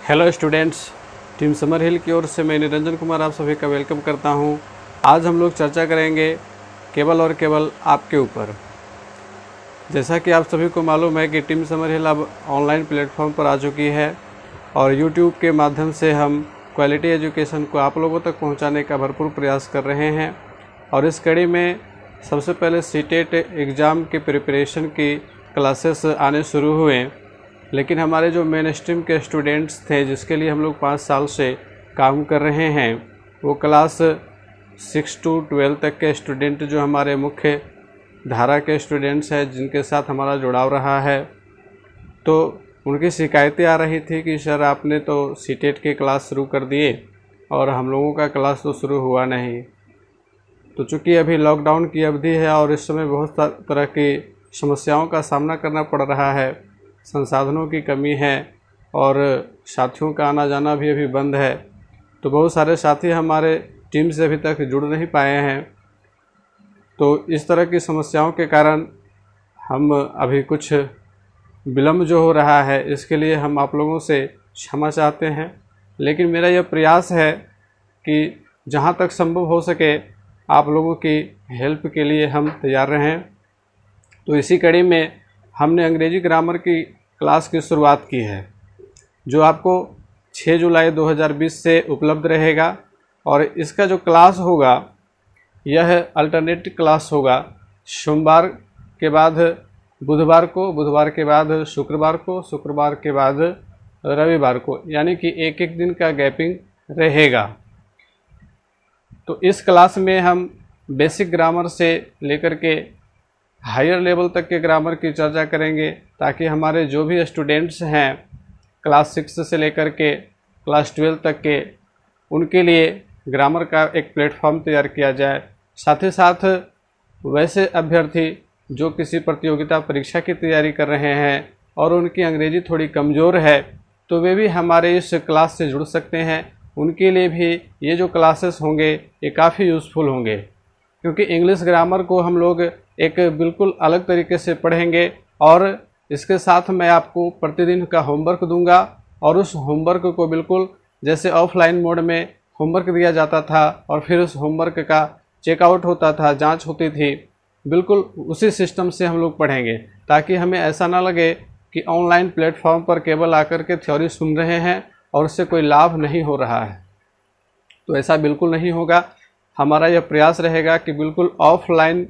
Hello students, team summer हिल की ओर से मैं निरंजन कुमार आप सभी का वेलकम करता हूं। आज हम लोग चर्चा करेंगे केवल और केवल आपके ऊपर। जैसा कि आप सभी को मालूम है कि टीम समर हिल अब ऑनलाइन प्लेटफॉर्म पर आ चुकी है और यूट्यूब के माध्यम से हम क्वालिटी एजुकेशन को आप लोगों तक पहुंचाने का भरपूर प्रयास कर रहे हैं। और इस कड़ी में सबसे पहले सीटेट एग्ज़ाम के प्रिपरेशन की क्लासेस आने शुरू हुए, लेकिन हमारे जो मेन स्ट्रीम के स्टूडेंट्स थे जिसके लिए हम लोग 5 साल से काम कर रहे हैं, वो क्लास 6 to 12 तक के स्टूडेंट जो हमारे मुख्य धारा के स्टूडेंट्स हैं जिनके साथ हमारा जुड़ाव रहा है, तो उनकी शिकायतें आ रही थी कि सर आपने तो सीटेट के क्लास शुरू कर दिए और हम लोगों का क्लास तो शुरू हुआ नहीं। तो चूँकि अभी लॉकडाउन की अवधि है और इस समय बहुत तरह की समस्याओं का सामना करना पड़ रहा है, संसाधनों की कमी है और साथियों का आना जाना भी अभी बंद है, तो बहुत सारे साथी हमारे टीम से अभी तक जुड़ नहीं पाए हैं। तो इस तरह की समस्याओं के कारण हम अभी कुछ विलम्ब जो हो रहा है, इसके लिए हम आप लोगों से क्षमा चाहते हैं। लेकिन मेरा यह प्रयास है कि जहां तक संभव हो सके आप लोगों की हेल्प के लिए हम तैयार रहें। तो इसी कड़ी में हमने अंग्रेजी ग्रामर की क्लास की शुरुआत की है, जो आपको 6 जुलाई 2020 से उपलब्ध रहेगा। और इसका जो क्लास होगा यह अल्टरनेट क्लास होगा। सोमवार के बाद बुधवार को, बुधवार के बाद शुक्रवार को, शुक्रवार के बाद रविवार को, यानी कि एक एक दिन का गैपिंग रहेगा। तो इस क्लास में हम बेसिक ग्रामर से लेकर के हायर लेवल तक के ग्रामर की चर्चा करेंगे, ताकि हमारे जो भी स्टूडेंट्स हैं क्लास 6 से लेकर के क्लास 12 तक के, उनके लिए ग्रामर का एक प्लेटफॉर्म तैयार किया जाए। साथ ही साथ वैसे अभ्यर्थी जो किसी प्रतियोगिता परीक्षा की तैयारी कर रहे हैं और उनकी अंग्रेजी थोड़ी कमज़ोर है, तो वे भी हमारे इस क्लास से जुड़ सकते हैं। उनके लिए भी ये जो क्लासेस होंगे ये काफ़ी यूज़फुल होंगे, क्योंकि इंग्लिश ग्रामर को हम लोग एक बिल्कुल अलग तरीके से पढ़ेंगे। और इसके साथ मैं आपको प्रतिदिन का होमवर्क दूंगा, और उस होमवर्क को बिल्कुल जैसे ऑफलाइन मोड में होमवर्क दिया जाता था और फिर उस होमवर्क का चेकआउट होता था, जांच होती थी, बिल्कुल उसी सिस्टम से हम लोग पढ़ेंगे, ताकि हमें ऐसा ना लगे कि ऑनलाइन प्लेटफॉर्म पर केवल आकर के थ्योरी सुन रहे हैं और उससे कोई लाभ नहीं हो रहा है। तो ऐसा बिल्कुल नहीं होगा। हमारा यह प्रयास रहेगा कि बिल्कुल ऑफलाइन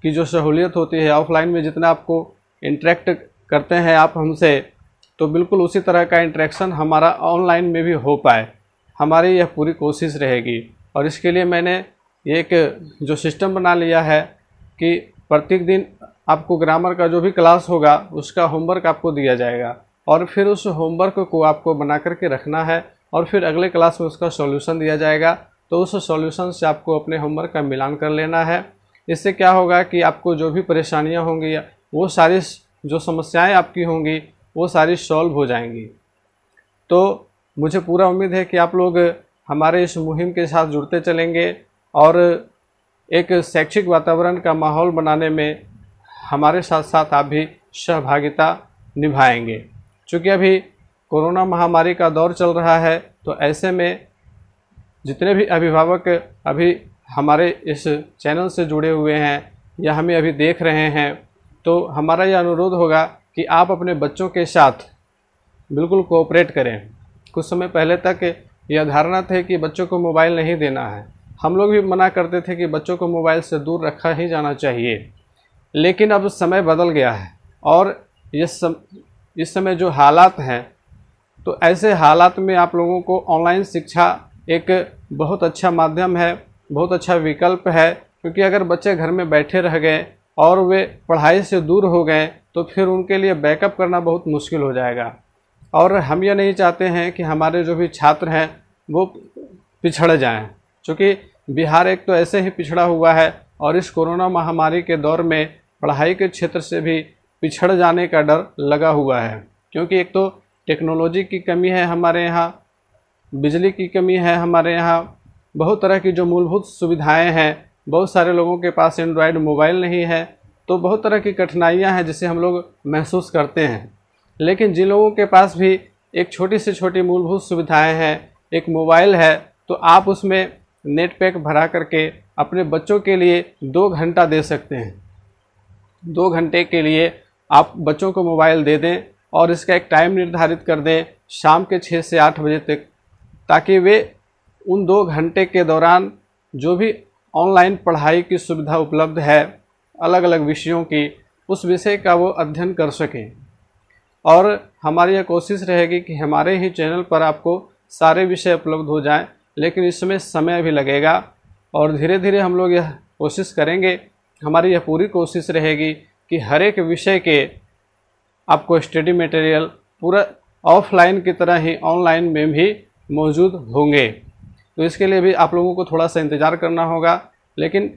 की जो सहूलियत होती है, ऑफलाइन में जितना आपको इंटरेक्ट करते हैं आप हमसे, तो बिल्कुल उसी तरह का इंटरेक्शन हमारा ऑनलाइन में भी हो पाए, हमारी यह पूरी कोशिश रहेगी। और इसके लिए मैंने एक जो सिस्टम बना लिया है कि प्रत्येक दिन आपको ग्रामर का जो भी क्लास होगा उसका होमवर्क आपको दिया जाएगा, और फिर उस होमवर्क को आपको बना करके रखना है, और फिर अगले क्लास में उसका सॉल्यूशन दिया जाएगा। तो उस सॉल्यूशन से आपको अपने होमवर्क का मिलान कर लेना है। इससे क्या होगा कि आपको जो भी परेशानियां होंगी, वो सारी जो समस्याएं आपकी होंगी वो सारी सॉल्व हो जाएंगी। तो मुझे पूरा उम्मीद है कि आप लोग हमारे इस मुहिम के साथ जुड़ते चलेंगे और एक शैक्षिक वातावरण का माहौल बनाने में हमारे साथ साथ आप भी सहभागिता निभाएंगे। चूँकि अभी कोरोना महामारी का दौर चल रहा है, तो ऐसे में जितने भी अभिभावक अभी हमारे इस चैनल से जुड़े हुए हैं या हमें अभी देख रहे हैं, तो हमारा यह अनुरोध होगा कि आप अपने बच्चों के साथ बिल्कुल कोऑपरेट करें। कुछ समय पहले तक यह धारणा थी कि बच्चों को मोबाइल नहीं देना है। हम लोग भी मना करते थे कि बच्चों को मोबाइल से दूर रखा ही जाना चाहिए, लेकिन अब समय बदल गया है और इस समय जो हालात हैं, तो ऐसे हालात में आप लोगों को ऑनलाइन शिक्षा एक बहुत अच्छा माध्यम है, बहुत अच्छा विकल्प है। क्योंकि अगर बच्चे घर में बैठे रह गए और वे पढ़ाई से दूर हो गए, तो फिर उनके लिए बैकअप करना बहुत मुश्किल हो जाएगा। और हम ये नहीं चाहते हैं कि हमारे जो भी छात्र हैं वो पिछड़ जाएं, क्योंकि बिहार एक तो ऐसे ही पिछड़ा हुआ है और इस कोरोना महामारी के दौर में पढ़ाई के क्षेत्र से भी पिछड़ जाने का डर लगा हुआ है। क्योंकि एक तो टेक्नोलॉजी की कमी है हमारे यहाँ, बिजली की कमी है हमारे यहाँ, बहुत तरह की जो मूलभूत सुविधाएं हैं, बहुत सारे लोगों के पास एंड्रॉयड मोबाइल नहीं है, तो बहुत तरह की कठिनाइयां हैं जिसे हम लोग महसूस करते हैं। लेकिन जिन लोगों के पास भी एक छोटी से छोटी मूलभूत सुविधाएं हैं, एक मोबाइल है, तो आप उसमें नेट पैक भरा करके अपने बच्चों के लिए 2 घंटा दे सकते हैं। 2 घंटे के लिए आप बच्चों को मोबाइल दे दें और इसका एक टाइम निर्धारित कर दें शाम के 6 से 8 बजे तक, ताकि वे उन 2 घंटे के दौरान जो भी ऑनलाइन पढ़ाई की सुविधा उपलब्ध है अलग अलग विषयों की, उस विषय का वो अध्ययन कर सकें। और हमारी यह कोशिश रहेगी कि हमारे ही चैनल पर आपको सारे विषय उपलब्ध हो जाएं, लेकिन इसमें समय भी लगेगा और धीरे धीरे हम लोग यह कोशिश करेंगे। हमारी यह पूरी कोशिश रहेगी कि हर एक विषय के आपको स्टडी मटेरियल पूरा ऑफलाइन की तरह ही ऑनलाइन में भी मौजूद होंगे। तो इसके लिए भी आप लोगों को थोड़ा सा इंतज़ार करना होगा, लेकिन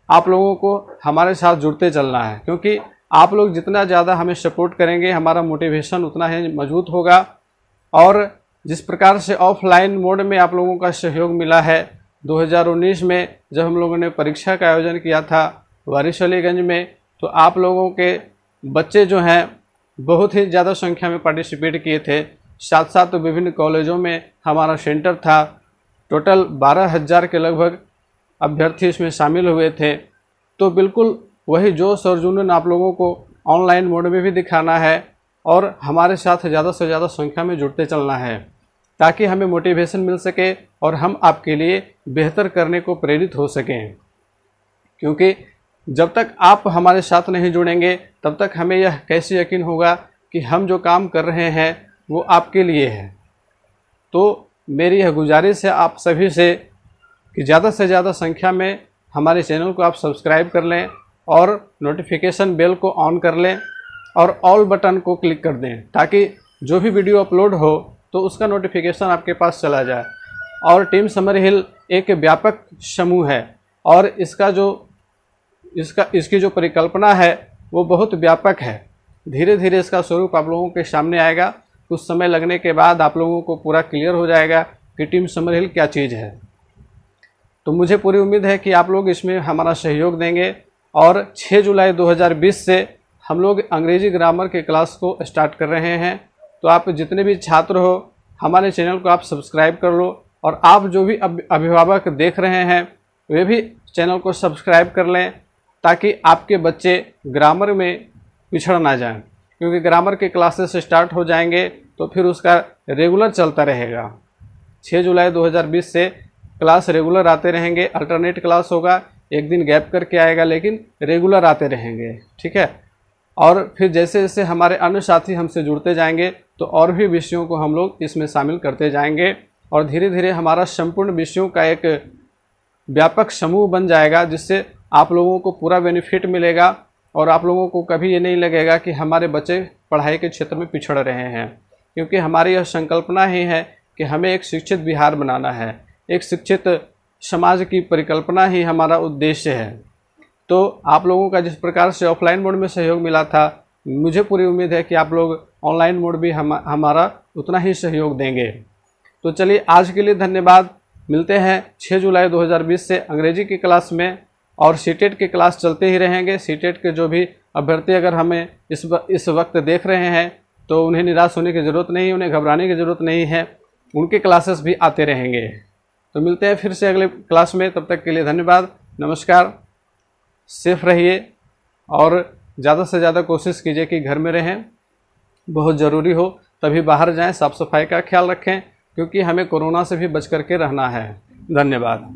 आप लोगों को हमारे साथ जुड़ते चलना है, क्योंकि आप लोग जितना ज़्यादा हमें सपोर्ट करेंगे हमारा मोटिवेशन उतना ही मजबूत होगा। और जिस प्रकार से ऑफलाइन मोड में आप लोगों का सहयोग मिला है 2019 में जब हम लोगों ने परीक्षा का आयोजन किया था वारिसलीगंज में, तो आप लोगों के बच्चे जो हैं बहुत ही ज़्यादा संख्या में पार्टिसिपेट किए थे। साथ साथ तो विभिन्न कॉलेजों में हमारा सेंटर था। टोटल 12,000 के लगभग अभ्यर्थी इसमें शामिल हुए थे। तो बिल्कुल वही जोश और जुनून आप लोगों को ऑनलाइन मोड में भी दिखाना है और हमारे साथ ज़्यादा से ज़्यादा संख्या में जुड़ते चलना है, ताकि हमें मोटिवेशन मिल सके और हम आपके लिए बेहतर करने को प्रेरित हो सकें। क्योंकि जब तक आप हमारे साथ नहीं जुड़ेंगे तब तक हमें यह कैसे यकीन होगा कि हम जो काम कर रहे हैं वो आपके लिए है। तो मेरी यह गुजारिश है आप सभी से कि ज़्यादा से ज़्यादा संख्या में हमारे चैनल को आप सब्सक्राइब कर लें और नोटिफिकेशन बेल को ऑन कर लें और ऑल बटन को क्लिक कर दें, ताकि जो भी वीडियो अपलोड हो तो उसका नोटिफिकेशन आपके पास चला जाए। और टीम समर हिल एक व्यापक समूह है और इसकी जो परिकल्पना है वो बहुत व्यापक है। धीरे धीरे इसका स्वरूप आप लोगों के सामने आएगा। कुछ समय लगने के बाद आप लोगों को पूरा क्लियर हो जाएगा कि टीम समर हिल क्या चीज़ है। तो मुझे पूरी उम्मीद है कि आप लोग इसमें हमारा सहयोग देंगे। और 6 जुलाई 2020 से हम लोग अंग्रेजी ग्रामर के क्लास को स्टार्ट कर रहे हैं। तो आप जितने भी छात्र हो हमारे चैनल को आप सब्सक्राइब कर लो, और आप जो भी अभिभावक देख रहे हैं वे भी चैनल को सब्सक्राइब कर लें, ताकि आपके बच्चे ग्रामर में पिछड़ ना जाएं। क्योंकि ग्रामर के क्लासेस स्टार्ट हो जाएंगे तो फिर उसका रेगुलर चलता रहेगा। 6 जुलाई 2020 से क्लास रेगुलर आते रहेंगे। अल्टरनेट क्लास होगा, एक दिन गैप करके आएगा, लेकिन रेगुलर आते रहेंगे। ठीक है। और फिर जैसे जैसे हमारे अन्य साथी हमसे जुड़ते जाएंगे तो और भी विषयों को हम लोग इसमें शामिल करते जाएंगे, और धीरे धीरे हमारा संपूर्ण विषयों का एक व्यापक समूह बन जाएगा, जिससे आप लोगों को पूरा बेनिफिट मिलेगा और आप लोगों को कभी ये नहीं लगेगा कि हमारे बच्चे पढ़ाई के क्षेत्र में पिछड़ रहे हैं। क्योंकि हमारी यह संकल्पना ही है कि हमें एक शिक्षित बिहार बनाना है, एक शिक्षित समाज की परिकल्पना ही हमारा उद्देश्य है। तो आप लोगों का जिस प्रकार से ऑफलाइन मोड में सहयोग मिला था, मुझे पूरी उम्मीद है कि आप लोग ऑनलाइन मोड भी हमारा उतना ही सहयोग देंगे। तो चलिए आज के लिए धन्यवाद। मिलते हैं 6 जुलाई 2020 से अंग्रेजी की क्लास में, और सीटेट की क्लास चलते ही रहेंगे। सीटेट के जो भी अभ्यर्थी अगर हमें इस वक्त देख रहे हैं तो उन्हें निराश होने की ज़रूरत नहीं, उन्हें घबराने की ज़रूरत नहीं है, उनके क्लासेस भी आते रहेंगे। तो मिलते हैं फिर से अगले क्लास में। तब तक के लिए धन्यवाद, नमस्कार। सेफ रहिए और ज़्यादा से ज़्यादा कोशिश कीजिए कि घर में रहें, बहुत ज़रूरी हो तभी बाहर जाएं। साफ़ सफाई का ख्याल रखें, क्योंकि हमें कोरोना से भी बच करके रहना है। धन्यवाद।